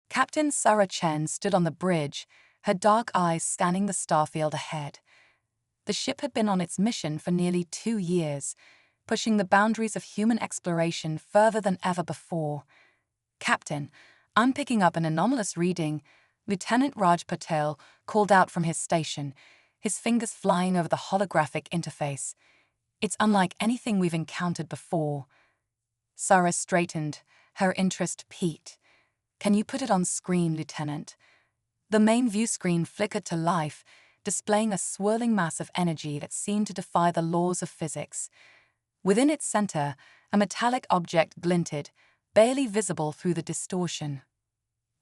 Captain Sarah Chen stood on the bridge, her dark eyes scanning the starfield ahead. The ship had been on its mission for nearly 2 years, pushing the boundaries of human exploration further than ever before. "Captain, I'm picking up an anomalous reading," Lieutenant Raj Patel called out from his station, his fingers flying over the holographic interface. "It's unlike anything we've encountered before." Sarah straightened, her interest piqued. "Can you put it on screen, Lieutenant?" The main view screen flickered to life, displaying a swirling mass of energy that seemed to defy the laws of physics. Within its center, a metallic object glinted, barely visible through the distortion.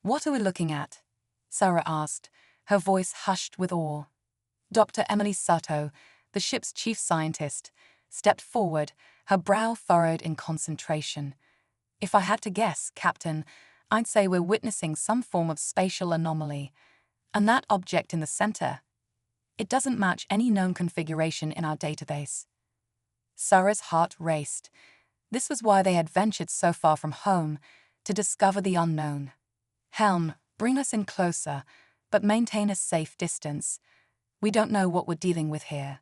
"What are we looking at?" Sarah asked, her voice hushed with awe. Dr. Emily Sato, the ship's chief scientist, stepped forward, her brow furrowed in concentration. "If I had to guess, Captain, I'd say we're witnessing some form of spatial anomaly. And that object in the center, it doesn't match any known configuration in our database." Sarah's heart raced. This was why they had ventured so far from home, to discover the unknown. "Helm, bring us in closer, but maintain a safe distance. We don't know what we're dealing with here."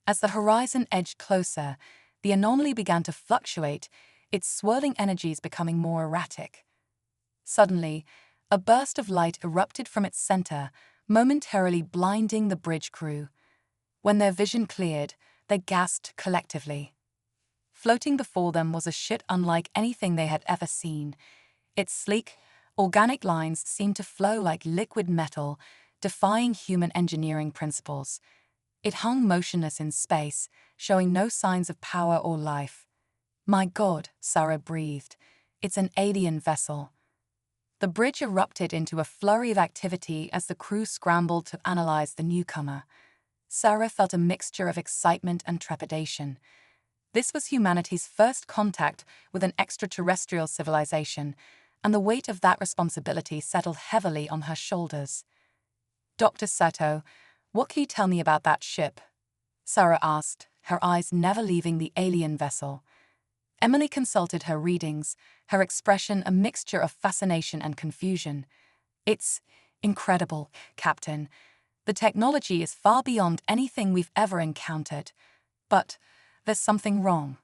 As the horizon edged closer, the anomaly began to fluctuate, its swirling energies becoming more erratic. Suddenly, a burst of light erupted from its center, momentarily blinding the bridge crew. When their vision cleared, they gasped collectively. Floating before them was a ship unlike anything they had ever seen. Its sleek, organic lines seemed to flow like liquid metal, defying human engineering principles. It hung motionless in space, showing no signs of power or life. "My God," Sarah breathed. "It's an alien vessel." The bridge erupted into a flurry of activity as the crew scrambled to analyze the newcomer. Sarah felt a mixture of excitement and trepidation. This was humanity's first contact with an extraterrestrial civilization, and the weight of that responsibility settled heavily on her shoulders. "Dr. Sato, what can you tell me about that ship?" Sarah asked, her eyes never leaving the alien vessel. Emily consulted her readings, her expression a mixture of fascination and confusion. "It's incredible, Captain. The technology is far beyond anything we've ever encountered. But there's something wrong.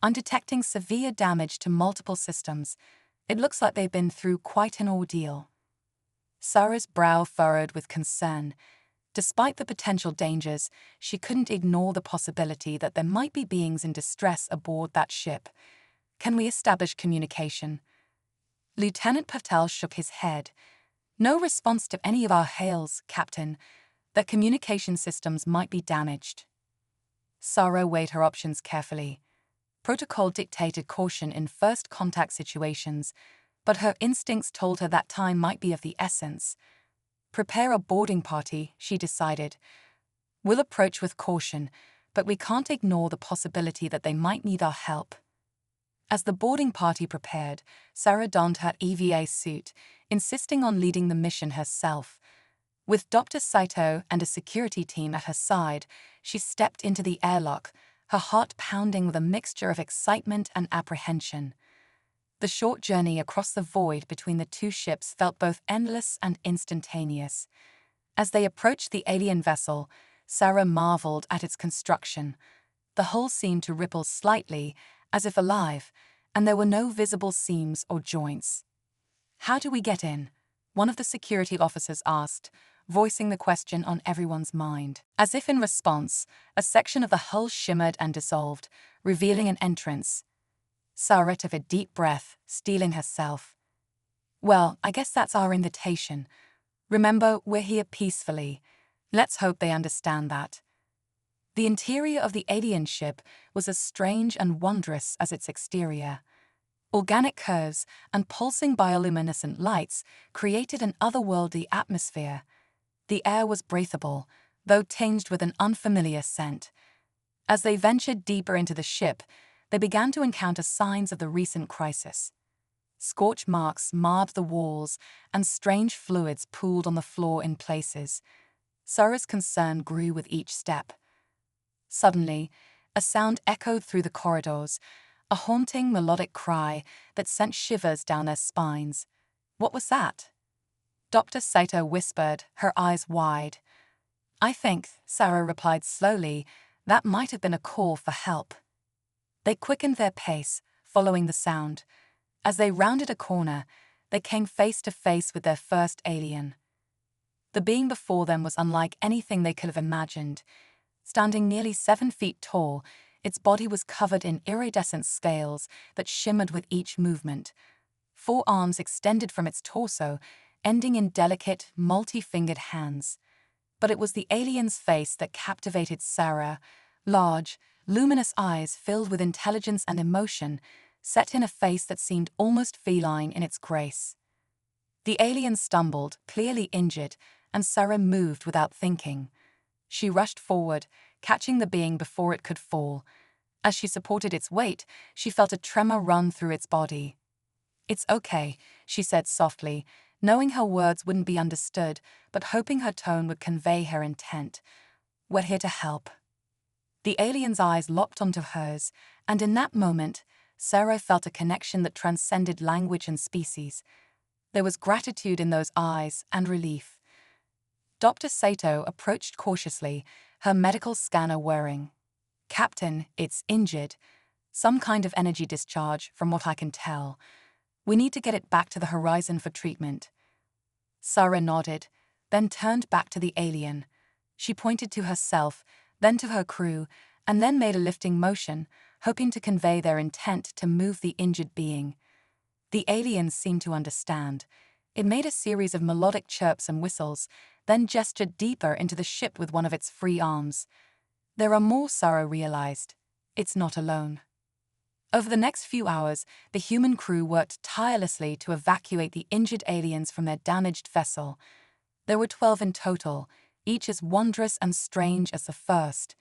I'm detecting severe damage to multiple systems. It looks like they've been through quite an ordeal." Sarah's brow furrowed with concern. Despite the potential dangers, she couldn't ignore the possibility that there might be beings in distress aboard that ship. "Can we establish communication?" Lieutenant Patel shook his head. "No response to any of our hails, Captain. Their communication systems might be damaged." Sarah weighed her options carefully. Protocol dictated caution in first contact situations, but her instincts told her that time might be of the essence. "Prepare a boarding party," she decided. "We'll approach with caution, but we can't ignore the possibility that they might need our help." As the boarding party prepared, Sarah donned her EVA suit, insisting on leading the mission herself. With Dr. Saito and a security team at her side, she stepped into the airlock, her heart pounding with a mixture of excitement and apprehension. The short journey across the void between the two ships felt both endless and instantaneous. As they approached the alien vessel, Sarah marveled at its construction. The hull seemed to ripple slightly, as if alive, and there were no visible seams or joints. "How do we get in?" one of the security officers asked, voicing the question on everyone's mind. As if in response, a section of the hull shimmered and dissolved, revealing an entrance. Sarah took a deep breath, steeling herself. "Well, I guess that's our invitation. Remember, we're here peacefully. Let's hope they understand that." The interior of the alien ship was as strange and wondrous as its exterior. Organic curves and pulsing bioluminescent lights created an otherworldly atmosphere. The air was breathable, though tinged with an unfamiliar scent. As they ventured deeper into the ship, they began to encounter signs of the recent crisis. Scorch marks marred the walls, and strange fluids pooled on the floor in places. Sarah's concern grew with each step. Suddenly, a sound echoed through the corridors, a haunting melodic cry that sent shivers down their spines. What was that? Dr. Sato whispered, her eyes wide. I think, Sarah replied slowly, that might have been a call for help. They quickened their pace, following the sound. As they rounded a corner, they came face to face with their first alien. The being before them was unlike anything they could have imagined. Standing nearly 7 feet tall, its body was covered in iridescent scales that shimmered with each movement. 4 arms extended from its torso, ending in delicate, multi-fingered hands. But it was the alien's face that captivated Sarah. Large, luminous eyes filled with intelligence and emotion, set in a face that seemed almost feline in its grace. The alien stumbled, clearly injured, and Sarah moved without thinking. She rushed forward, catching the being before it could fall. As she supported its weight, she felt a tremor run through its body. "It's okay," she said softly, knowing her words wouldn't be understood, but hoping her tone would convey her intent. "We're here to help." The alien's eyes locked onto hers, and in that moment, Sarah felt a connection that transcended language and species. There was gratitude in those eyes and relief. Dr. Sato approached cautiously, her medical scanner whirring. "Captain, it's injured. Some kind of energy discharge, from what I can tell. We need to get it back to the horizon for treatment." Sarah nodded, then turned back to the alien. She pointed to herself, then to her crew, and then made a lifting motion, hoping to convey their intent to move the injured being. The alien seemed to understand. It made a series of melodic chirps and whistles, then gestured deeper into the ship with one of its free arms. There are more, Sarah realized. It's not alone. Over the next few hours, the human crew worked tirelessly to evacuate the injured aliens from their damaged vessel. There were 12 in total, each as wondrous and strange as the first.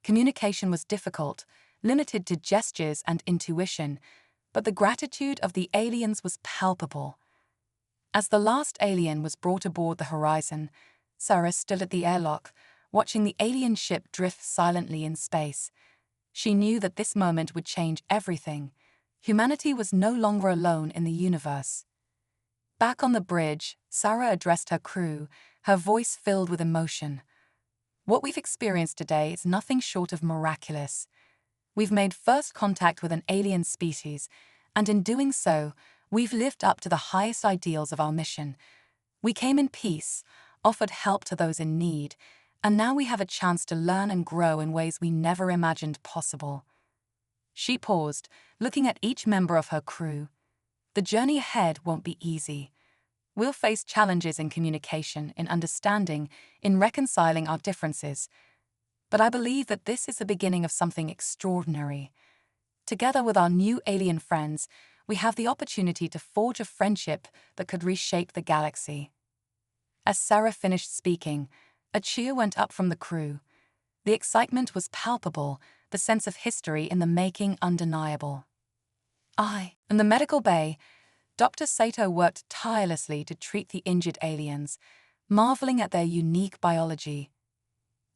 Communication was difficult, limited to gestures and intuition, but the gratitude of the aliens was palpable. As the last alien was brought aboard the horizon, Sarah stood at the airlock, watching the alien ship drift silently in space. She knew that this moment would change everything. Humanity was no longer alone in the universe. Back on the bridge, Sarah addressed her crew, her voice filled with emotion. "What we've experienced today is nothing short of miraculous. We've made first contact with an alien species, and in doing so, we've lived up to the highest ideals of our mission. We came in peace, offered help to those in need, and now we have a chance to learn and grow in ways we never imagined possible." She paused, looking at each member of her crew. "The journey ahead won't be easy. We'll face challenges in communication, in understanding, in reconciling our differences. But I believe that this is the beginning of something extraordinary. Together with our new alien friends, we have the opportunity to forge a friendship that could reshape the galaxy." As Sarah finished speaking, a cheer went up from the crew. The excitement was palpable, the sense of history in the making undeniable. In the medical bay, Dr. Sato worked tirelessly to treat the injured aliens, marveling at their unique biology.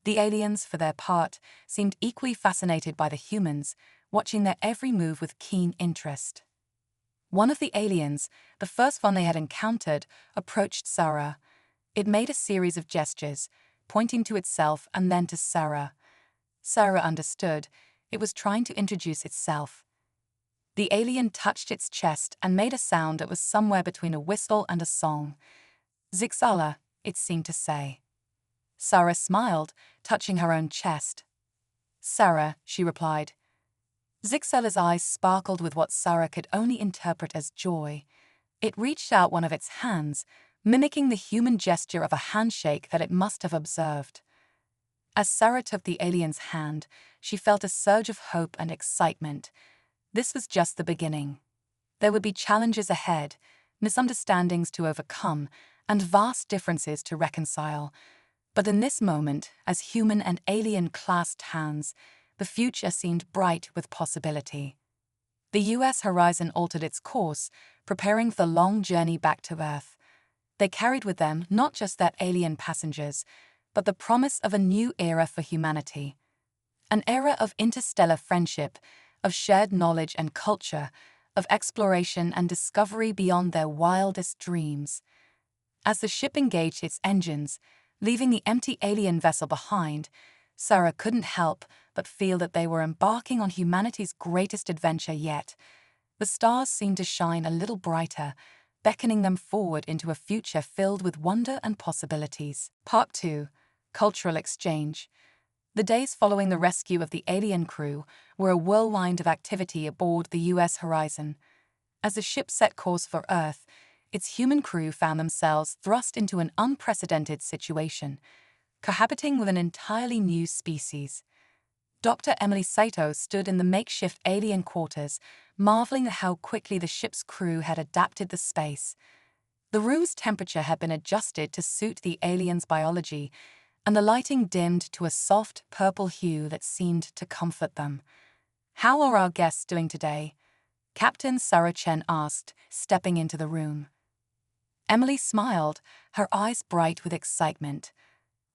The aliens, for their part, seemed equally fascinated by the humans, watching their every move with keen interest. One of the aliens, the first one they had encountered, approached Sarah. It made a series of gestures, pointing to itself and then to Sarah. Sarah understood. It was trying to introduce itself. The alien touched its chest and made a sound that was somewhere between a whistle and a song. "Zixala," it seemed to say. Sarah smiled, touching her own chest. "Sarah," she replied. Zixala's eyes sparkled with what Sarah could only interpret as joy. It reached out one of its hands, mimicking the human gesture of a handshake that it must have observed. As Sarah took the alien's hand, she felt a surge of hope and excitement. This was just the beginning. There would be challenges ahead, misunderstandings to overcome, and vast differences to reconcile. But in this moment, as human and alien clasped hands, the future seemed bright with possibility. The US horizon altered its course, preparing for the long journey back to Earth. They carried with them not just their alien passengers, but the promise of a new era for humanity. An era of interstellar friendship, of shared knowledge and culture, of exploration and discovery beyond their wildest dreams. As the ship engaged its engines, leaving the empty alien vessel behind, Sarah couldn't help but feel that they were embarking on humanity's greatest adventure yet. The stars seemed to shine a little brighter, beckoning them forward into a future filled with wonder and possibilities. Part 2. Cultural Exchange. The days following the rescue of the alien crew were a whirlwind of activity aboard the U.S. Horizon. As the ship set course for Earth, its human crew found themselves thrust into an unprecedented situation, cohabiting with an entirely new species. Dr. Emily Sato stood in the makeshift alien quarters, marveling at how quickly the ship's crew had adapted the space. The room's temperature had been adjusted to suit the aliens' biology, and the lighting dimmed to a soft purple hue that seemed to comfort them. "How are our guests doing today?" Captain Sarah Chen asked, stepping into the room. Emily smiled, her eyes bright with excitement.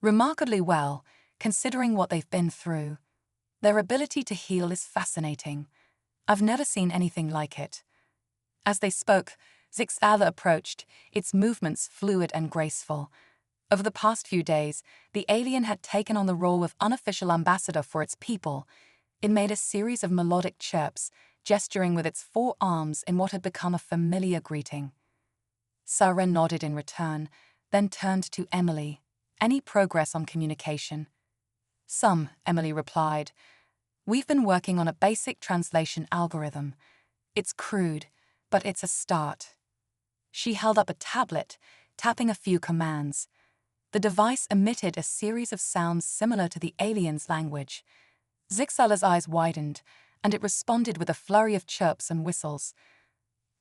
"Remarkably well, considering what they've been through. Their ability to heal is fascinating. I've never seen anything like it." As they spoke, Zixala approached, its movements fluid and graceful. Over the past few days, the alien had taken on the role of unofficial ambassador for its people. It made a series of melodic chirps, gesturing with its four arms in what had become a familiar greeting. Sarah nodded in return, then turned to Emily. "Any progress on communication?" "Some," Emily replied. "We've been working on a basic translation algorithm. It's crude, but it's a start." She held up a tablet, tapping a few commands. The device emitted a series of sounds similar to the alien's language. Zixala's eyes widened, and it responded with a flurry of chirps and whistles.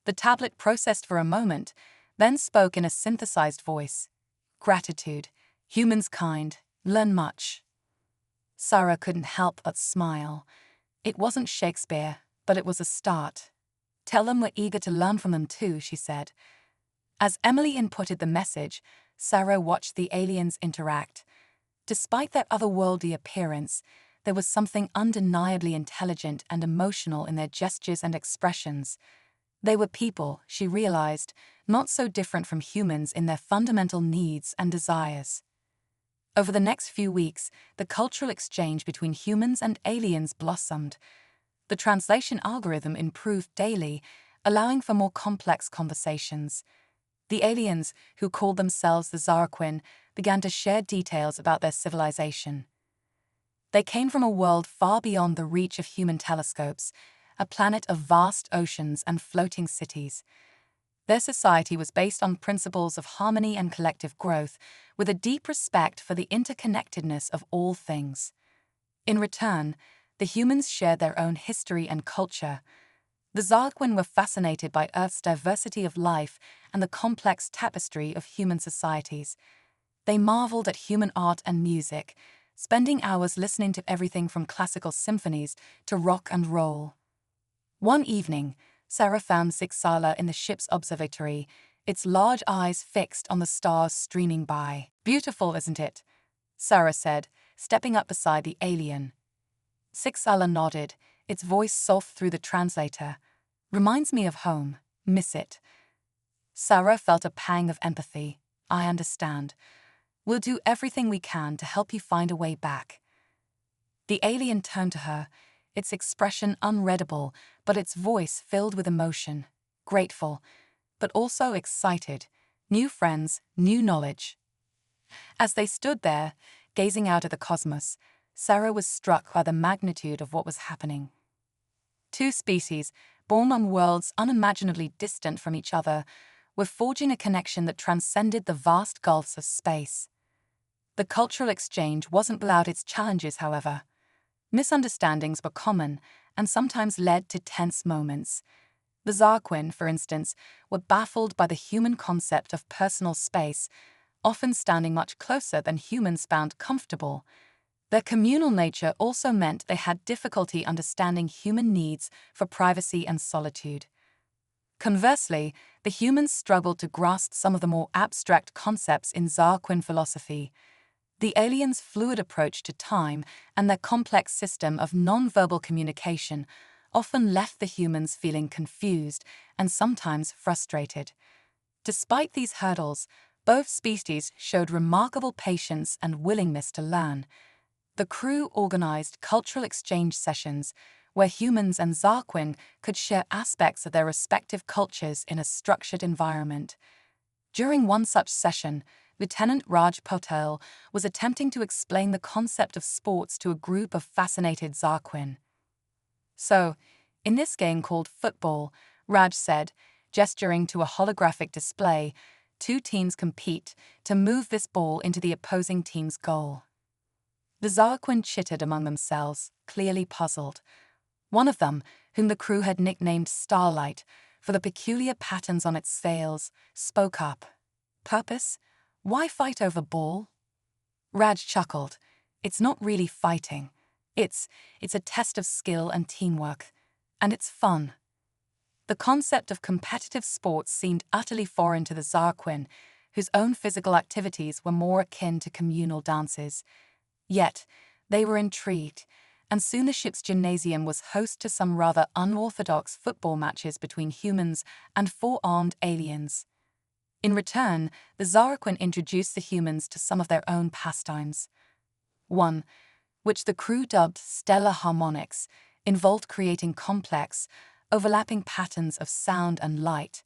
The tablet processed for a moment, then spoke in a synthesized voice. "Gratitude. Humans kind. Learn much." Sarah couldn't help but smile. It wasn't Shakespeare, but it was a start. "Tell them we're eager to learn from them too," she said. As Emily inputted the message, Sarah watched the aliens interact. Despite their otherworldly appearance, there was something undeniably intelligent and emotional in their gestures and expressions. They were people, she realized, not so different from humans in their fundamental needs and desires. Over the next few weeks, the cultural exchange between humans and aliens blossomed. The translation algorithm improved daily, allowing for more complex conversations. The aliens, who called themselves the Zarquin, began to share details about their civilization. They came from a world far beyond the reach of human telescopes, a planet of vast oceans and floating cities. Their society was based on principles of harmony and collective growth, with a deep respect for the interconnectedness of all things. In return, the humans shared their own history and culture. The Zarquin were fascinated by Earth's diversity of life and the complex tapestry of human societies. They marveled at human art and music, spending hours listening to everything from classical symphonies to rock and roll. One evening, Sarah found Zixala in the ship's observatory, its large eyes fixed on the stars streaming by. "Beautiful, isn't it?" Sarah said, stepping up beside the alien. Zixala nodded, its voice soft through the translator. "Reminds me of home. Miss it." Sarah felt a pang of empathy. "I understand. We'll do everything we can to help you find a way back." The alien turned to her, its expression unreadable, but its voice filled with emotion. Grateful, but also excited. New friends, new knowledge. As they stood there, gazing out at the cosmos, Sarah was struck by the magnitude of what was happening. Two species, born on worlds unimaginably distant from each other, were forging a connection that transcended the vast gulfs of space. The cultural exchange wasn't without its challenges, however. Misunderstandings were common and sometimes led to tense moments. The Zarquin, for instance, were baffled by the human concept of personal space, often standing much closer than humans found comfortable. Their communal nature also meant they had difficulty understanding human needs for privacy and solitude. Conversely, the humans struggled to grasp some of the more abstract concepts in Zarquin philosophy. The aliens' fluid approach to time and their complex system of non-verbal communication often left the humans feeling confused and sometimes frustrated. Despite these hurdles, both species showed remarkable patience and willingness to learn. The crew organized cultural exchange sessions where humans and Zarquin could share aspects of their respective cultures in a structured environment. During one such session, Lieutenant Raj Patel was attempting to explain the concept of sports to a group of fascinated Zarquin. "So, in this game called football," Raj said, gesturing to a holographic display, "two teams compete to move this ball into the opposing team's goal." The Zarquin chittered among themselves, clearly puzzled. One of them, whom the crew had nicknamed Starlight for the peculiar patterns on its sails, spoke up. "Purpose? Why fight over ball?" Raj chuckled. "It's not really fighting. It's a test of skill and teamwork. And it's fun." The concept of competitive sports seemed utterly foreign to the Zarquin, whose own physical activities were more akin to communal dances. Yet, they were intrigued, and soon the ship's gymnasium was host to some rather unorthodox football matches between humans and four-armed aliens. In return, the Zarquin introduced the humans to some of their own pastimes. One, which the crew dubbed stellar harmonics, involved creating complex, overlapping patterns of sound and light.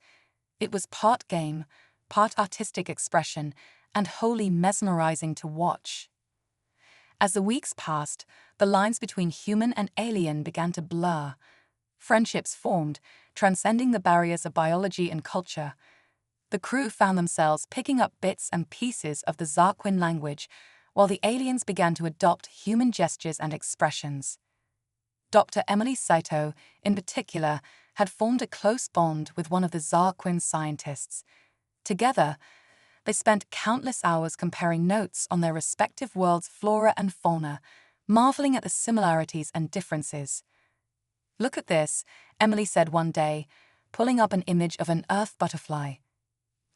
It was part game, part artistic expression, and wholly mesmerizing to watch. As the weeks passed, the lines between human and alien began to blur. Friendships formed, transcending the barriers of biology and culture. The crew found themselves picking up bits and pieces of the Zarquin language, while the aliens began to adopt human gestures and expressions. Dr. Emily Saito, in particular, had formed a close bond with one of the Zarquin scientists. Together, they spent countless hours comparing notes on their respective worlds' flora and fauna, marveling at the similarities and differences. "Look at this," Emily said one day, pulling up an image of an earth butterfly.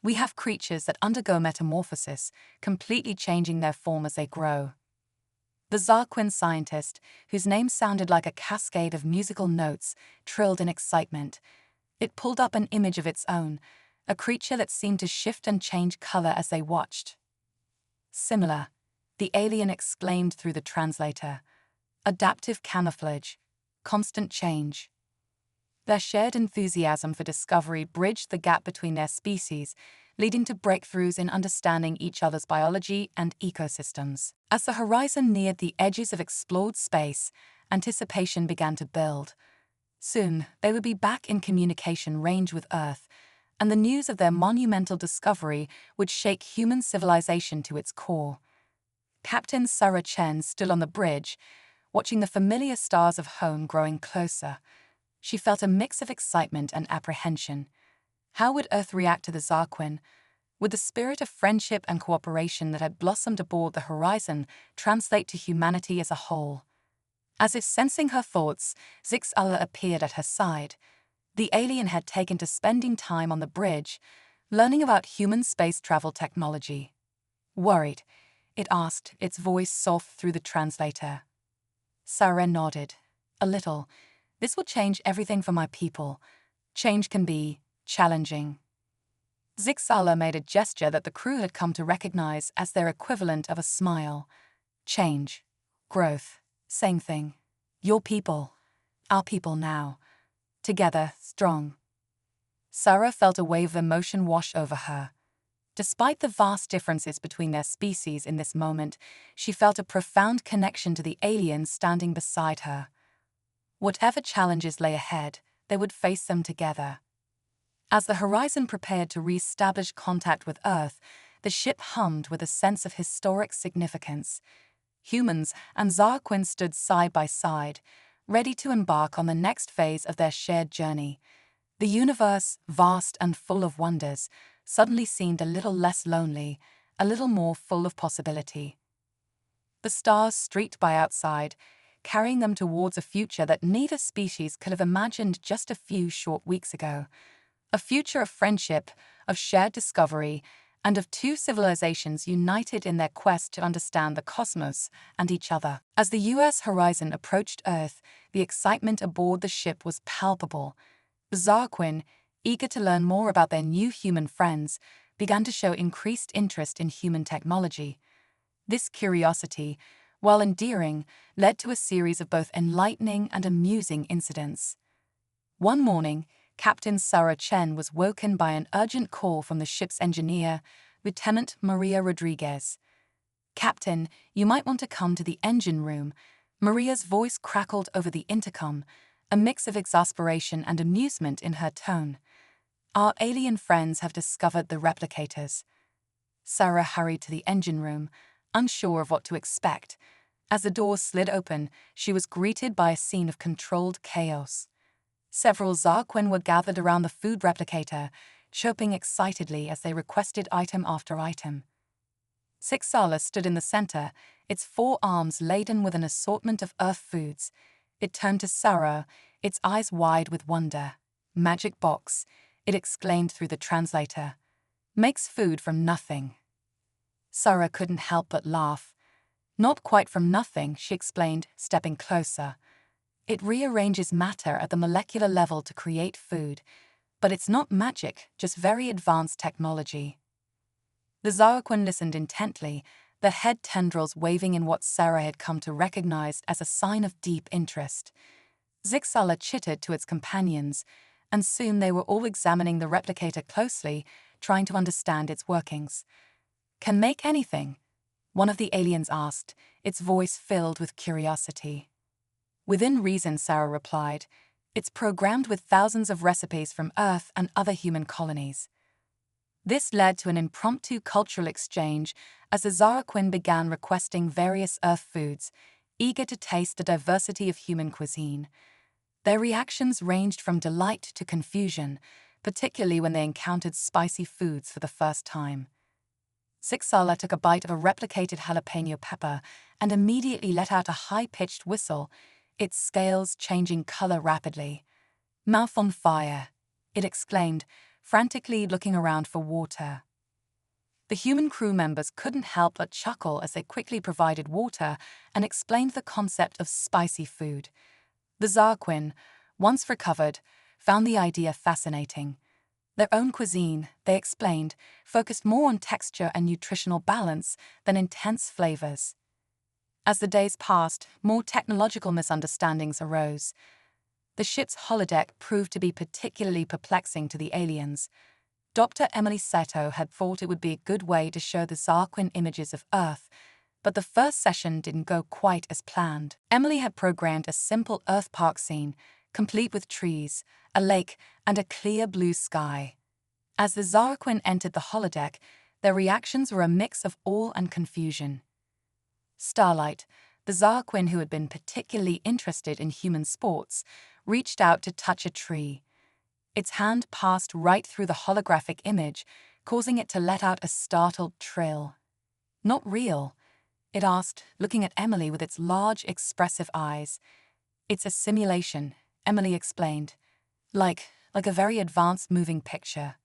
"We have creatures that undergo metamorphosis, completely changing their form as they grow." The Zarquin scientist, whose name sounded like a cascade of musical notes, trilled in excitement. It pulled up an image of its own, a creature that seemed to shift and change color as they watched. "Similar," the alien exclaimed through the translator. "Adaptive camouflage. Constant change." Their shared enthusiasm for discovery bridged the gap between their species, leading to breakthroughs in understanding each other's biology and ecosystems. As the horizon neared the edges of explored space, anticipation began to build. Soon, they would be back in communication range with Earth, and the news of their monumental discovery would shake human civilization to its core. Captain Sarah Chen stood on the bridge, watching the familiar stars of home growing closer. She felt a mix of excitement and apprehension. How would Earth react to the Zarquin? Would the spirit of friendship and cooperation that had blossomed aboard the horizon translate to humanity as a whole? As if sensing her thoughts, Zixala appeared at her side. The alien had taken to spending time on the bridge, learning about human space travel technology. "Worried?" it asked, its voice soft through the translator. Sarah nodded. "A little. This will change everything for my people. Change can be challenging." Zixala made a gesture that the crew had come to recognize as their equivalent of a smile. "Change. Growth. Same thing. Your people. Our people now. Together, strong." Sarah felt a wave of emotion wash over her. Despite the vast differences between their species in this moment, she felt a profound connection to the aliens standing beside her. Whatever challenges lay ahead, they would face them together. As the horizon prepared to re-establish contact with Earth, the ship hummed with a sense of historic significance. Humans and Zarquin stood side by side, ready to embark on the next phase of their shared journey. The universe, vast and full of wonders, suddenly seemed a little less lonely, a little more full of possibility. The stars streaked by outside, carrying them towards a future that neither species could have imagined just a few short weeks ago. A future of friendship, of shared discovery, and of two civilizations united in their quest to understand the cosmos and each other. As the U.S. horizon approached Earth, the excitement aboard the ship was palpable. The Zarquin, eager to learn more about their new human friends, began to show increased interest in human technology. This curiosity, while endearing, led to a series of both enlightening and amusing incidents. One morning, Captain Sarah Chen was woken by an urgent call from the ship's engineer, Lieutenant Maria Rodriguez. "Captain, you might want to come to the engine room." Maria's voice crackled over the intercom, a mix of exasperation and amusement in her tone. "Our alien friends have discovered the replicators." Sarah hurried to the engine room, unsure of what to expect. As the door slid open, she was greeted by a scene of controlled chaos. Several Zarquin were gathered around the food replicator, chirping excitedly as they requested item after item. Zixala stood in the center, its four arms laden with an assortment of Earth foods. It turned to Sarah, its eyes wide with wonder. "Magic box," it exclaimed through the translator. "Makes food from nothing." Sarah couldn't help but laugh. "Not quite from nothing," she explained, stepping closer. "It rearranges matter at the molecular level to create food. But it's not magic, just very advanced technology." The Zarquin listened intently, their head tendrils waving in what Sarah had come to recognize as a sign of deep interest. Zixala chittered to its companions, and soon they were all examining the replicator closely, trying to understand its workings. "Can make anything?" one of the aliens asked, its voice filled with curiosity. "Within reason," Sarah replied. "It's programmed with thousands of recipes from Earth and other human colonies." This led to an impromptu cultural exchange as the Zarquin began requesting various Earth foods, eager to taste the diversity of human cuisine. Their reactions ranged from delight to confusion, particularly when they encountered spicy foods for the first time. Zixala took a bite of a replicated jalapeno pepper and immediately let out a high-pitched whistle, its scales changing color rapidly. "Mouth on fire," it exclaimed, frantically looking around for water. The human crew members couldn't help but chuckle as they quickly provided water and explained the concept of spicy food. The Zarquin, once recovered, found the idea fascinating. Their own cuisine, they explained, focused more on texture and nutritional balance than intense flavors. As the days passed, more technological misunderstandings arose. The ship's holodeck proved to be particularly perplexing to the aliens. Dr. Emily Sato had thought it would be a good way to show the Zarquin images of Earth, but the first session didn't go quite as planned. Emily had programmed a simple Earth park scene, complete with trees, a lake, and a clear blue sky. As the Zarquin entered the holodeck, their reactions were a mix of awe and confusion. Starlight, the Zarquin who had been particularly interested in human sports, reached out to touch a tree. Its hand passed right through the holographic image, causing it to let out a startled trill. "Not real?" it asked, looking at Emily with its large, expressive eyes. "It's a simulation," Emily explained. Like a very advanced moving picture."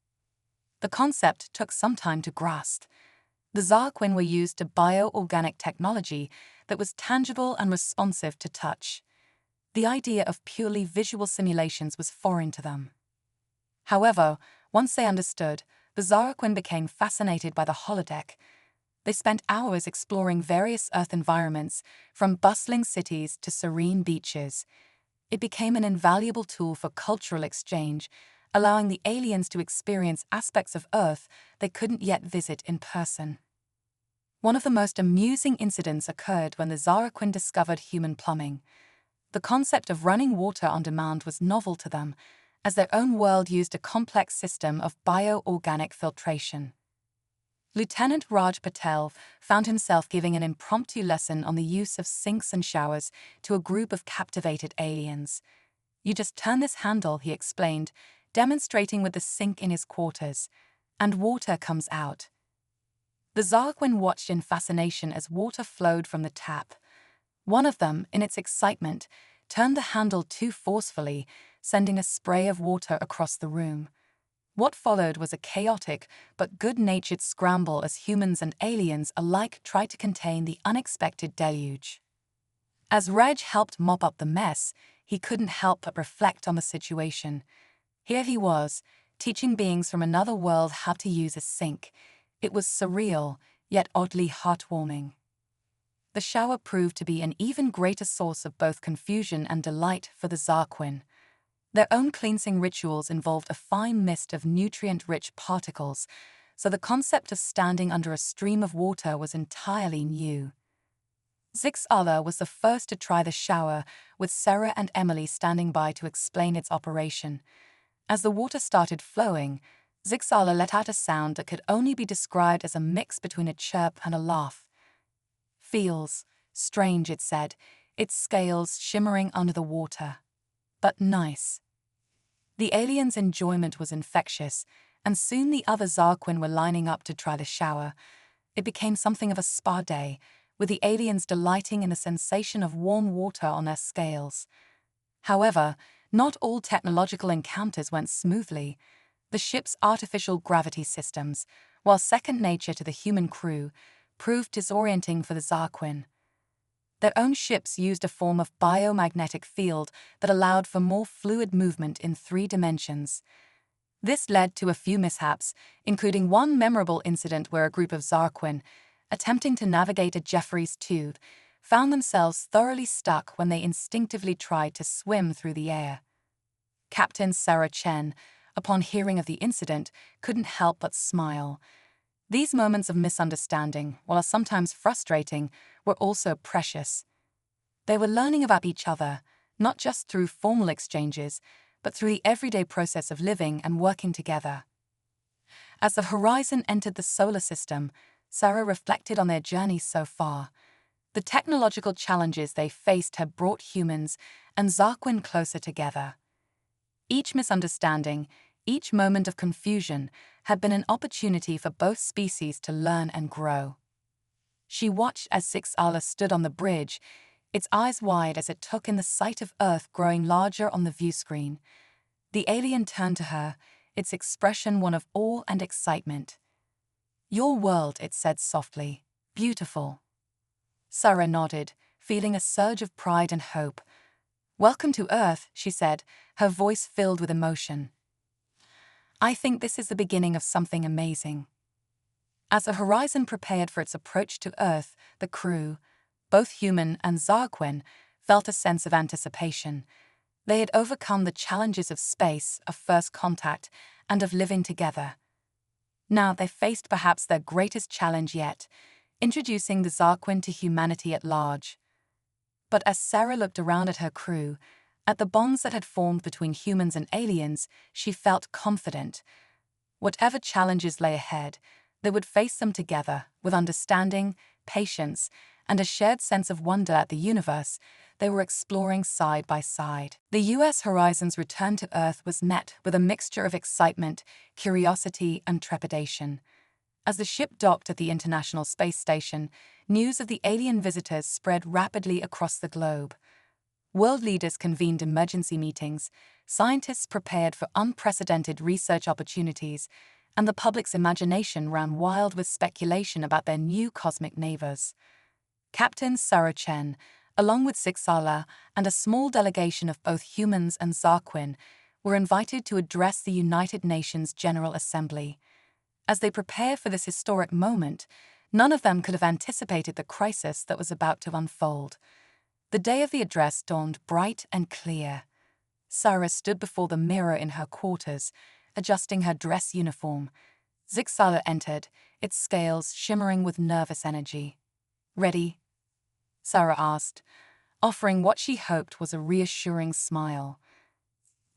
The concept took some time to grasp. The Zarquin were used to bioorganic technology that was tangible and responsive to touch. The idea of purely visual simulations was foreign to them. However, once they understood, the Zarquin became fascinated by the holodeck. They spent hours exploring various Earth environments, from bustling cities to serene beaches. It became an invaluable tool for cultural exchange, allowing the aliens to experience aspects of Earth they couldn't yet visit in person. One of the most amusing incidents occurred when the Zarquin discovered human plumbing. The concept of running water on demand was novel to them, as their own world used a complex system of bioorganic filtration. Lieutenant Raj Patel found himself giving an impromptu lesson on the use of sinks and showers to a group of captivated aliens. "You just turn this handle," he explained, demonstrating with the sink in his quarters, "and water comes out." The Zarquin watched in fascination as water flowed from the tap. One of them, in its excitement, turned the handle too forcefully, sending a spray of water across the room. What followed was a chaotic but good-natured scramble as humans and aliens alike tried to contain the unexpected deluge. As Reg helped mop up the mess, he couldn't help but reflect on the situation. Here he was, teaching beings from another world how to use a sink. It was surreal, yet oddly heartwarming. The shower proved to be an even greater source of both confusion and delight for the Zarquin. Their own cleansing rituals involved a fine mist of nutrient-rich particles, so the concept of standing under a stream of water was entirely new. Zixala was the first to try the shower, with Sarah and Emily standing by to explain its operation. As the water started flowing, Zixala let out a sound that could only be described as a mix between a chirp and a laugh. "Feels strange," it said, its scales shimmering under the water. "But nice." The aliens' enjoyment was infectious, and soon the other Zarquin were lining up to try the shower. It became something of a spa day, with the aliens delighting in the sensation of warm water on their scales. However, not all technological encounters went smoothly. The ship's artificial gravity systems, while second nature to the human crew, proved disorienting for the Zarquin. Their own ships used a form of biomagnetic field that allowed for more fluid movement in 3 dimensions. This led to a few mishaps, including one memorable incident where a group of Zarquin, attempting to navigate a Jeffries tube, found themselves thoroughly stuck when they instinctively tried to swim through the air. Captain Sarah Chen, upon hearing of the incident, couldn't help but smile. These moments of misunderstanding, while sometimes frustrating, were also precious. They were learning about each other, not just through formal exchanges, but through the everyday process of living and working together. As the horizon entered the solar system, Sarah reflected on their journey so far. The technological challenges they faced had brought humans and Zarquin closer together. Each misunderstanding, each moment of confusion, had been an opportunity for both species to learn and grow. She watched as Zixala stood on the bridge, its eyes wide as it took in the sight of Earth growing larger on the viewscreen. The alien turned to her, its expression one of awe and excitement. "Your world," it said softly. "Beautiful." Sarah nodded, feeling a surge of pride and hope. "Welcome to Earth," she said, her voice filled with emotion. "I think this is the beginning of something amazing." As the horizon prepared for its approach to Earth, the crew, both human and Zarquin, felt a sense of anticipation. They had overcome the challenges of space, of first contact, and of living together. Now they faced perhaps their greatest challenge yet, introducing the Zarquin to humanity at large. But as Sarah looked around at her crew, at the bonds that had formed between humans and aliens, she felt confident. Whatever challenges lay ahead, they would face them together, with understanding, patience, and a shared sense of wonder at the universe they were exploring side by side. The U.S. Horizon's return to Earth was met with a mixture of excitement, curiosity, and trepidation. As the ship docked at the International Space Station, news of the alien visitors spread rapidly across the globe. World leaders convened emergency meetings, scientists prepared for unprecedented research opportunities, and the public's imagination ran wild with speculation about their new cosmic neighbors. Captain Sarah Chen, along with Zixala and a small delegation of both humans and Zarquin, were invited to address the United Nations General Assembly. As they prepared for this historic moment, none of them could have anticipated the crisis that was about to unfold. The day of the address dawned bright and clear. Sarah stood before the mirror in her quarters, adjusting her dress uniform. Zixala entered, its scales shimmering with nervous energy. "Ready?" Sarah asked, offering what she hoped was a reassuring smile.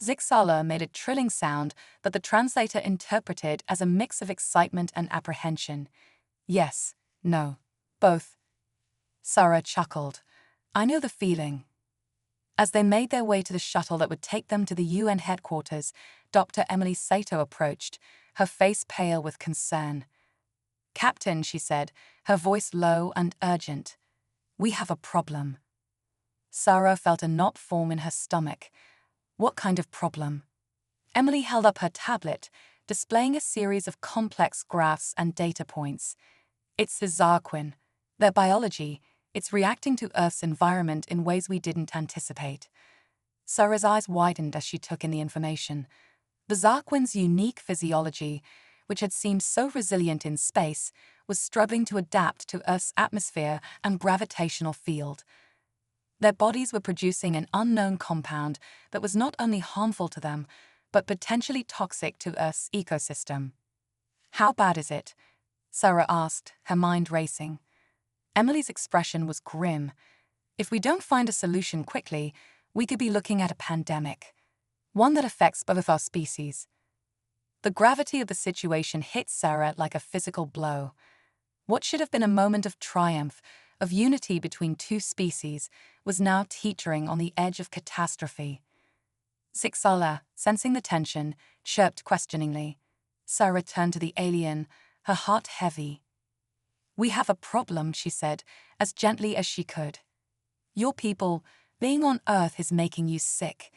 Zixala made a trilling sound that the translator interpreted as a mix of excitement and apprehension. "Yes, no, both." Sarah chuckled. "I know the feeling." As they made their way to the shuttle that would take them to the UN headquarters, Dr. Emily Sato approached, her face pale with concern. "Captain," she said, her voice low and urgent, "we have a problem." Sarah felt a knot form in her stomach. What kind of problem? Emily held up her tablet, displaying a series of complex graphs and data points. It's the Zarquin. Their biology, it's reacting to Earth's environment in ways we didn't anticipate. Sarah's eyes widened as she took in the information. The Zarquin's unique physiology, which had seemed so resilient in space, was struggling to adapt to Earth's atmosphere and gravitational field. Their bodies were producing an unknown compound that was not only harmful to them, but potentially toxic to Earth's ecosystem. How bad is it? Sarah asked, her mind racing. Emily's expression was grim. If we don't find a solution quickly, we could be looking at a pandemic, one that affects both our species. The gravity of the situation hit Sarah like a physical blow. What should have been a moment of triumph, of unity between two species, was now teetering on the edge of catastrophe. Zixala, sensing the tension, chirped questioningly. Sarah turned to the alien, her heart heavy. "We have a problem," she said, as gently as she could. "Your people, being on Earth is making you sick,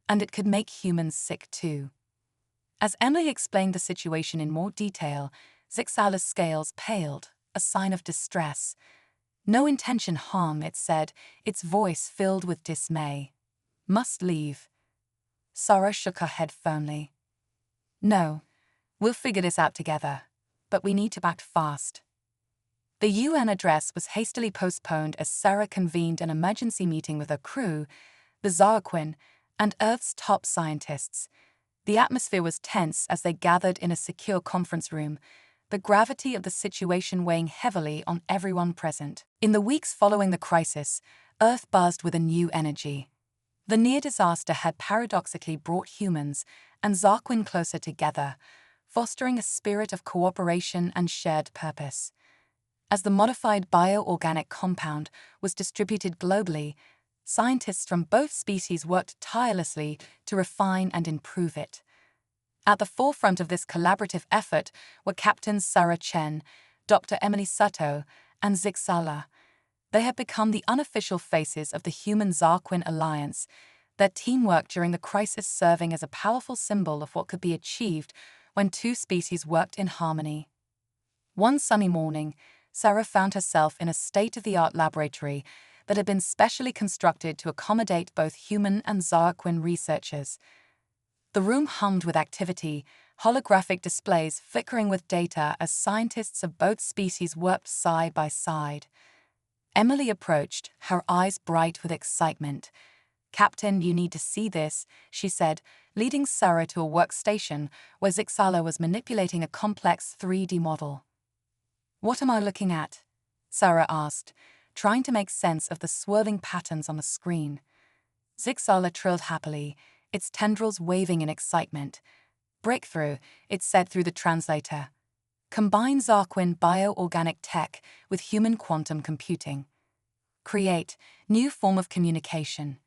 and it could make humans sick too." As Emily explained the situation in more detail, Zixala's scales paled, a sign of distress. "No intention harm," it said, its voice filled with dismay. "Must leave." Sarah shook her head firmly. "No, we'll figure this out together, but we need to act fast." The UN address was hastily postponed as Sarah convened an emergency meeting with her crew, the Zarquin, and Earth's top scientists. The atmosphere was tense as they gathered in a secure conference room, the gravity of the situation weighing heavily on everyone present. In the weeks following the crisis, Earth buzzed with a new energy. The near disaster had paradoxically brought humans and Zarquin closer together, fostering a spirit of cooperation and shared purpose. As the modified bioorganic compound was distributed globally, scientists from both species worked tirelessly to refine and improve it. At the forefront of this collaborative effort were Captains Sarah Chen, Dr. Emily Sato, and Zixala. They had become the unofficial faces of the Human-Zarquin Alliance, their teamwork during the crisis serving as a powerful symbol of what could be achieved when two species worked in harmony. One sunny morning, Sarah found herself in a state-of-the-art laboratory that had been specially constructed to accommodate both human and Zarquin researchers. The room hummed with activity, holographic displays flickering with data as scientists of both species worked side by side. Emily approached, her eyes bright with excitement. "Captain, you need to see this," she said, leading Sarah to a workstation where Zixala was manipulating a complex 3D model. "What am I looking at?" Sarah asked, trying to make sense of the swirling patterns on the screen. Zixala trilled happily, its tendrils waving in excitement. "Breakthrough," it said through the translator. "Combine Zarquin bioorganic tech with human quantum computing. Create new form of communication."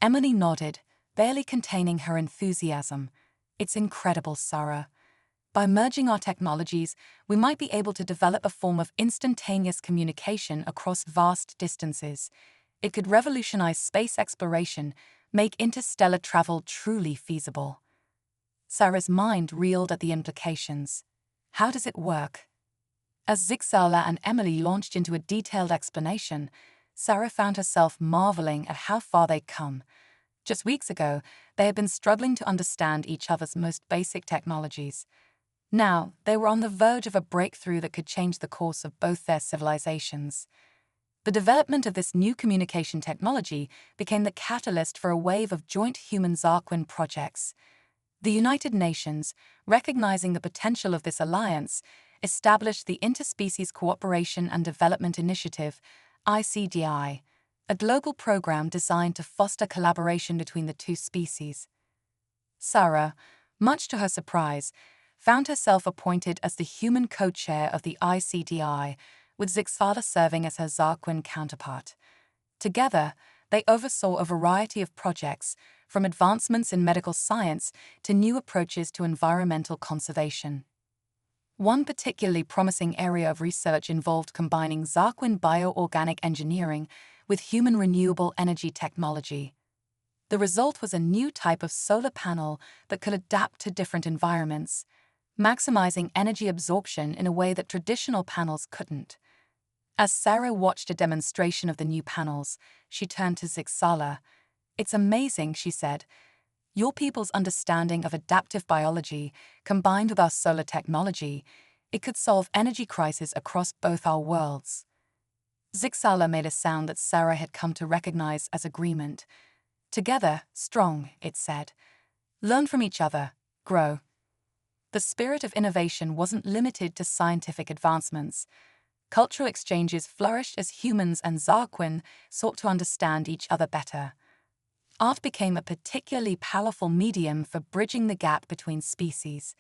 Emily nodded, barely containing her enthusiasm. "It's incredible, Sarah. By merging our technologies, we might be able to develop a form of instantaneous communication across vast distances. It could revolutionize space exploration, make interstellar travel truly feasible." Sarah's mind reeled at the implications. How does it work? As Zixala and Emily launched into a detailed explanation, Sarah found herself marveling at how far they'd come. Just weeks ago, they had been struggling to understand each other's most basic technologies. Now, they were on the verge of a breakthrough that could change the course of both their civilizations. The development of this new communication technology became the catalyst for a wave of joint human-Zarquin projects. The United Nations, recognizing the potential of this alliance, established the Interspecies Cooperation and Development Initiative, ICDI, a global program designed to foster collaboration between the two species. Sarah, much to her surprise, found herself appointed as the human co-chair of the ICDI, with Zixala serving as her Zarquin counterpart. Together, they oversaw a variety of projects, from advancements in medical science to new approaches to environmental conservation. One particularly promising area of research involved combining Zarquin bioorganic engineering with human renewable energy technology. The result was a new type of solar panel that could adapt to different environments. maximizing energy absorption in a way that traditional panels couldn't. As Sarah watched a demonstration of the new panels, she turned to Zixala. "It's amazing," she said. "Your people's understanding of adaptive biology, combined with our solar technology, it could solve energy crises across both our worlds." Zixala made a sound that Sarah had come to recognize as agreement. "Together, strong," it said. "Learn from each other, grow." The spirit of innovation wasn't limited to scientific advancements. Cultural exchanges flourished as humans and Zarquin sought to understand each other better. Art became a particularly powerful medium for bridging the gap between species.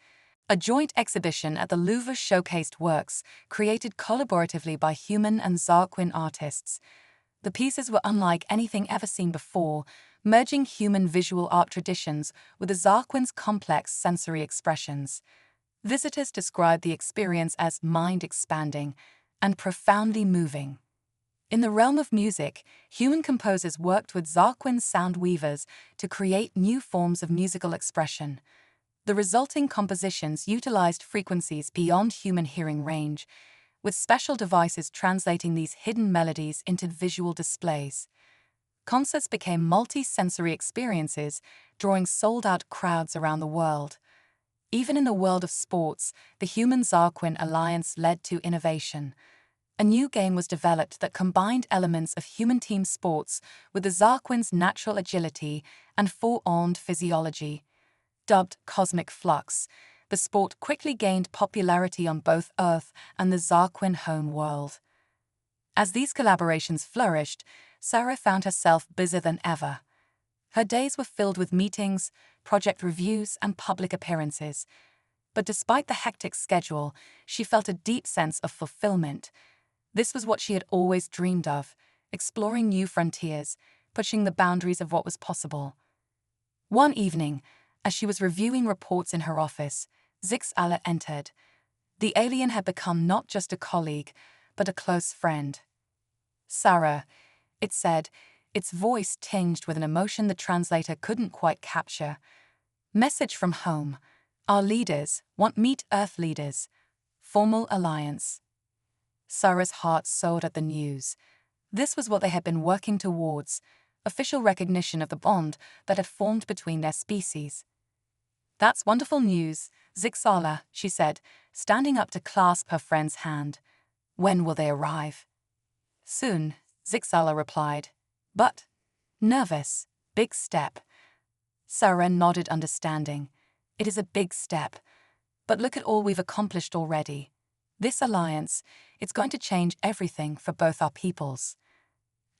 A joint exhibition at the Louvre showcased works created collaboratively by human and Zarquin artists. The pieces were unlike anything ever seen before, merging human visual art traditions with the Zarquin's complex sensory expressions. Visitors described the experience as mind-expanding and profoundly moving. In the realm of music, human composers worked with Zarquin sound weavers to create new forms of musical expression. The resulting compositions utilized frequencies beyond human hearing range, with special devices translating these hidden melodies into visual displays. Concerts became multi-sensory experiences, drawing sold-out crowds around the world. Even in the world of sports, the Human-Zarquin alliance led to innovation. A new game was developed that combined elements of human team sports with the Zarquin's natural agility and forearmed physiology. Dubbed Cosmic Flux, the sport quickly gained popularity on both Earth and the Zarquin home world. As these collaborations flourished, Sarah found herself busier than ever. Her days were filled with meetings, project reviews, and public appearances. But despite the hectic schedule, she felt a deep sense of fulfillment. This was what she had always dreamed of, exploring new frontiers, pushing the boundaries of what was possible. One evening, as she was reviewing reports in her office, Zixala entered. The alien had become not just a colleague, but a close friend. "Sarah," it said, its voice tinged with an emotion the translator couldn't quite capture. "Message from home. Our leaders want meet Earth leaders. Formal alliance." Sarah's heart soared at the news. This was what they had been working towards, official recognition of the bond that had formed between their species. "That's wonderful news, Zixala," she said, standing up to clasp her friend's hand. "When will they arrive?" "Soon," Zixala replied. "But nervous, big step." Sarah nodded understanding. "It is a big step. But look at all we've accomplished already. This alliance, it's going to change everything for both our peoples."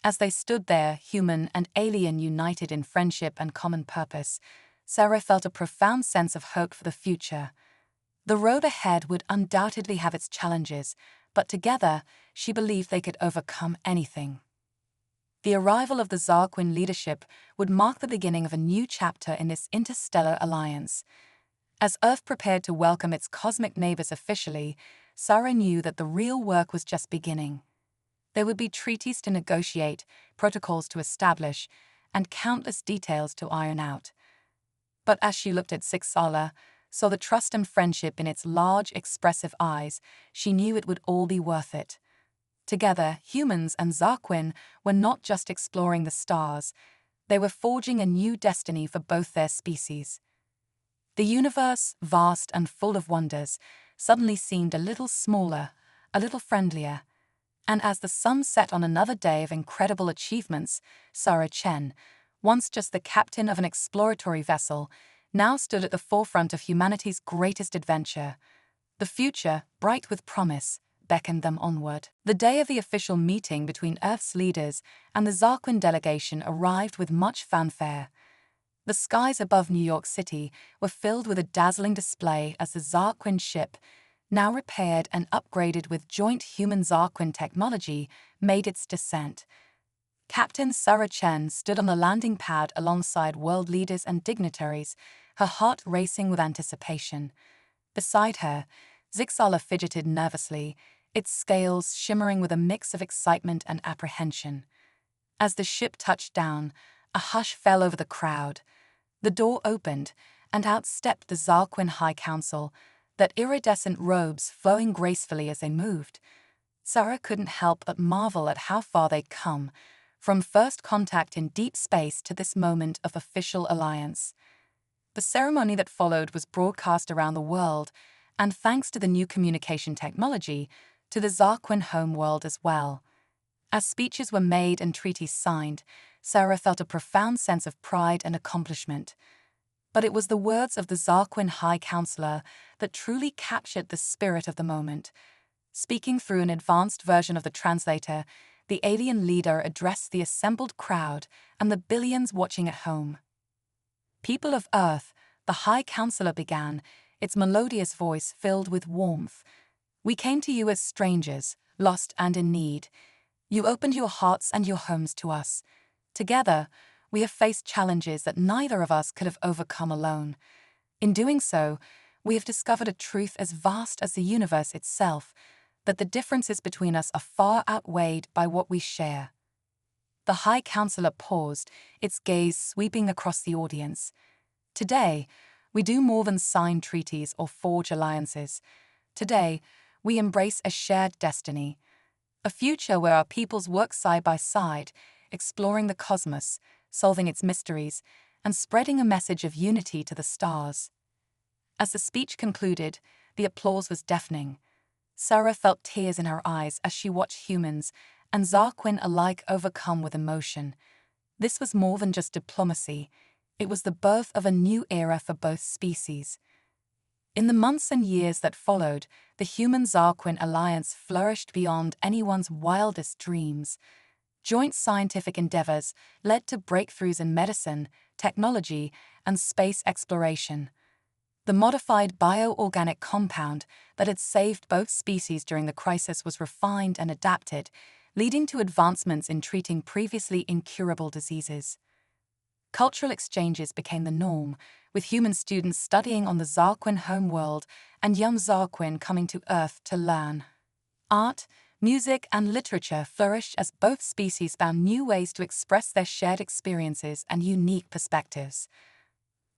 As they stood there, human and alien united in friendship and common purpose, Sarah felt a profound sense of hope for the future. The road ahead would undoubtedly have its challenges, but together, she believed they could overcome anything. The arrival of the Zarquin leadership would mark the beginning of a new chapter in this interstellar alliance. As Earth prepared to welcome its cosmic neighbors officially, Sarah knew that the real work was just beginning. There would be treaties to negotiate, protocols to establish, and countless details to iron out. But as she looked at Zixala, saw the trust and friendship in its large, expressive eyes, she knew it would all be worth it. Together, humans and Zarquin were not just exploring the stars, they were forging a new destiny for both their species. The universe, vast and full of wonders, suddenly seemed a little smaller, a little friendlier. And as the sun set on another day of incredible achievements, Sarah Chen, once just the captain of an exploratory vessel, now stood at the forefront of humanity's greatest adventure. The future, bright with promise, beckoned them onward. The day of the official meeting between Earth's leaders and the Zarquin delegation arrived with much fanfare. The skies above New York City were filled with a dazzling display as the Zarquin ship, now repaired and upgraded with joint human-Zarquin technology, made its descent. Captain Sarah Chen stood on the landing pad alongside world leaders and dignitaries, her heart racing with anticipation. Beside her, Zixala fidgeted nervously, its scales shimmering with a mix of excitement and apprehension. As the ship touched down, a hush fell over the crowd. The door opened, and out stepped the Zarquin High Council, their iridescent robes flowing gracefully as they moved. Sarah couldn't help but marvel at how far they'd come, from first contact in deep space to this moment of official alliance. The ceremony that followed was broadcast around the world, and thanks to the new communication technology, to the Zarquin homeworld as well. As speeches were made and treaties signed, Sarah felt a profound sense of pride and accomplishment. But it was the words of the Zarquin High Counselor that truly captured the spirit of the moment. Speaking through an advanced version of the translator, the alien leader addressed the assembled crowd and the billions watching at home. "People of Earth," the High Counselor began, its melodious voice filled with warmth. "We came to you as strangers, lost and in need. You opened your hearts and your homes to us. Together, we have faced challenges that neither of us could have overcome alone. In doing so, we have discovered a truth as vast as the universe itself, that the differences between us are far outweighed by what we share." The High Counselor paused, its gaze sweeping across the audience. "Today, we do more than sign treaties or forge alliances. Today, we embrace a shared destiny. A future where our peoples work side by side, exploring the cosmos, solving its mysteries, and spreading a message of unity to the stars." As the speech concluded, the applause was deafening. Sarah felt tears in her eyes as she watched humans and Zarquin alike overcome with emotion. This was more than just diplomacy. It was the birth of a new era for both species. In the months and years that followed, the human-Zarquin alliance flourished beyond anyone's wildest dreams. Joint scientific endeavors led to breakthroughs in medicine, technology, and space exploration. The modified bioorganic compound that had saved both species during the crisis was refined and adapted, leading to advancements in treating previously incurable diseases. Cultural exchanges became the norm, with human students studying on the Zarquin homeworld and young Zarquin coming to Earth to learn. Art, music, and literature flourished as both species found new ways to express their shared experiences and unique perspectives.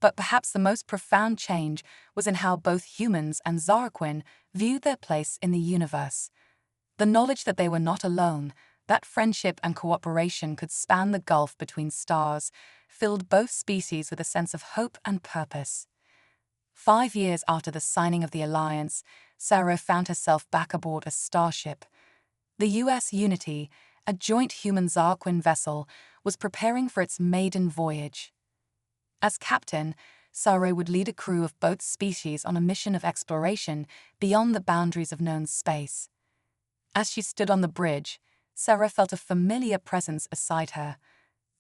But perhaps the most profound change was in how both humans and Zarquin viewed their place in the universe. The knowledge that they were not alone, that friendship and cooperation could span the gulf between stars, filled both species with a sense of hope and purpose. 5 years after the signing of the alliance, Sarah found herself back aboard a starship. The U.S. Unity, a joint human-Zarquin vessel, was preparing for its maiden voyage. As captain, Sarah would lead a crew of both species on a mission of exploration beyond the boundaries of known space. As she stood on the bridge, Sarah felt a familiar presence beside her.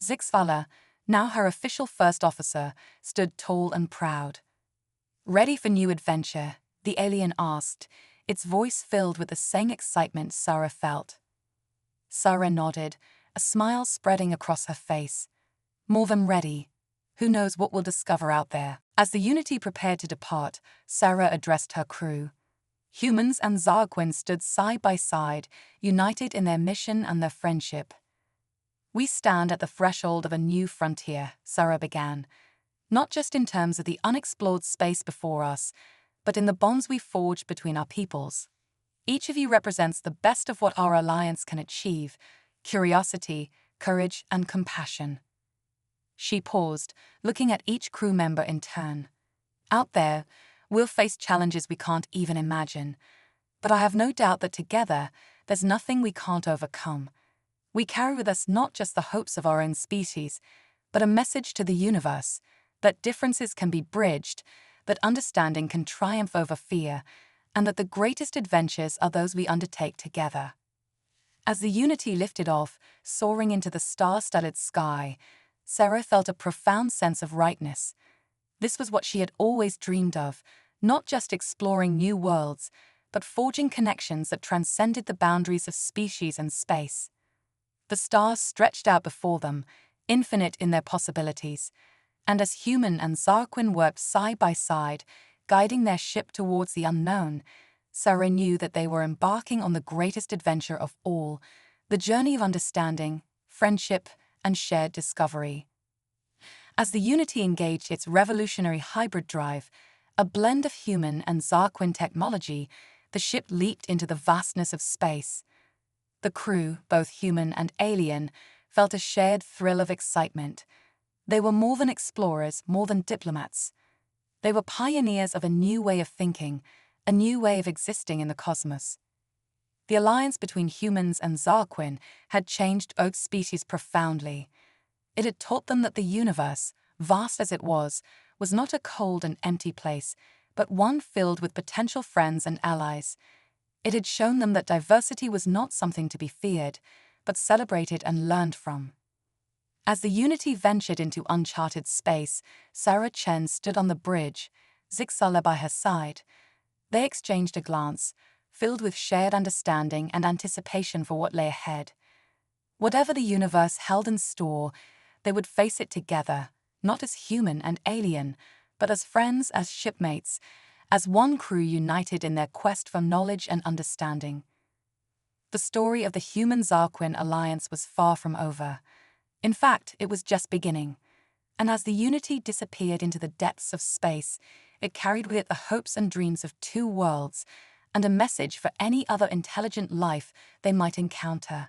Zixvala, now her official first officer, stood tall and proud. "Ready for new adventure?" the alien asked, its voice filled with the same excitement Sarah felt. Sarah nodded, a smile spreading across her face. "More than ready. Who knows what we'll discover out there?" As the Unity prepared to depart, Sarah addressed her crew. Humans and Zarquin stood side by side, united in their mission and their friendship. "We stand at the threshold of a new frontier," Sarah began, "not just in terms of the unexplored space before us, but in the bonds we forged between our peoples. Each of you represents the best of what our alliance can achieve: curiosity, courage, and compassion." She paused, looking at each crew member in turn. "Out there, we'll face challenges we can't even imagine. But I have no doubt that together, there's nothing we can't overcome. We carry with us not just the hopes of our own species, but a message to the universe that differences can be bridged, that understanding can triumph over fear, and that the greatest adventures are those we undertake together." As the Unity lifted off, soaring into the star-studded sky, Sarah felt a profound sense of rightness. This was what she had always dreamed of, not just exploring new worlds, but forging connections that transcended the boundaries of species and space. The stars stretched out before them, infinite in their possibilities, and as human and Zarquin worked side by side, guiding their ship towards the unknown, Sarah knew that they were embarking on the greatest adventure of all, the journey of understanding, friendship, and shared discovery. As the Unity engaged its revolutionary hybrid drive, A blend of human and Zarquin technology, the ship leaped into the vastness of space. The crew, both human and alien, felt a shared thrill of excitement. They were more than explorers, more than diplomats. They were pioneers of a new way of thinking, a new way of existing in the cosmos. The alliance between humans and Zarquin had changed both species profoundly. It had taught them that the universe, vast as it was not a cold and empty place, but one filled with potential friends and allies. It had shown them that diversity was not something to be feared, but celebrated and learned from. As the Unity ventured into uncharted space, Sarah Chen stood on the bridge, Zixala by her side. They exchanged a glance, filled with shared understanding and anticipation for what lay ahead. Whatever the universe held in store, they would face it together, not as human and alien, but as friends, as shipmates, as one crew united in their quest for knowledge and understanding. The story of the human-Zarquin alliance was far from over. In fact, it was just beginning. And as the Unity disappeared into the depths of space, it carried with it the hopes and dreams of two worlds, and a message for any other intelligent life they might encounter.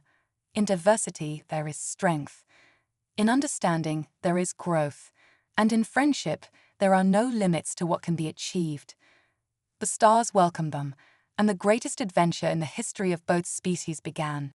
In diversity, there is strength. In understanding, there is growth. And in friendship, there are no limits to what can be achieved. The stars welcomed them, and the greatest adventure in the history of both species began.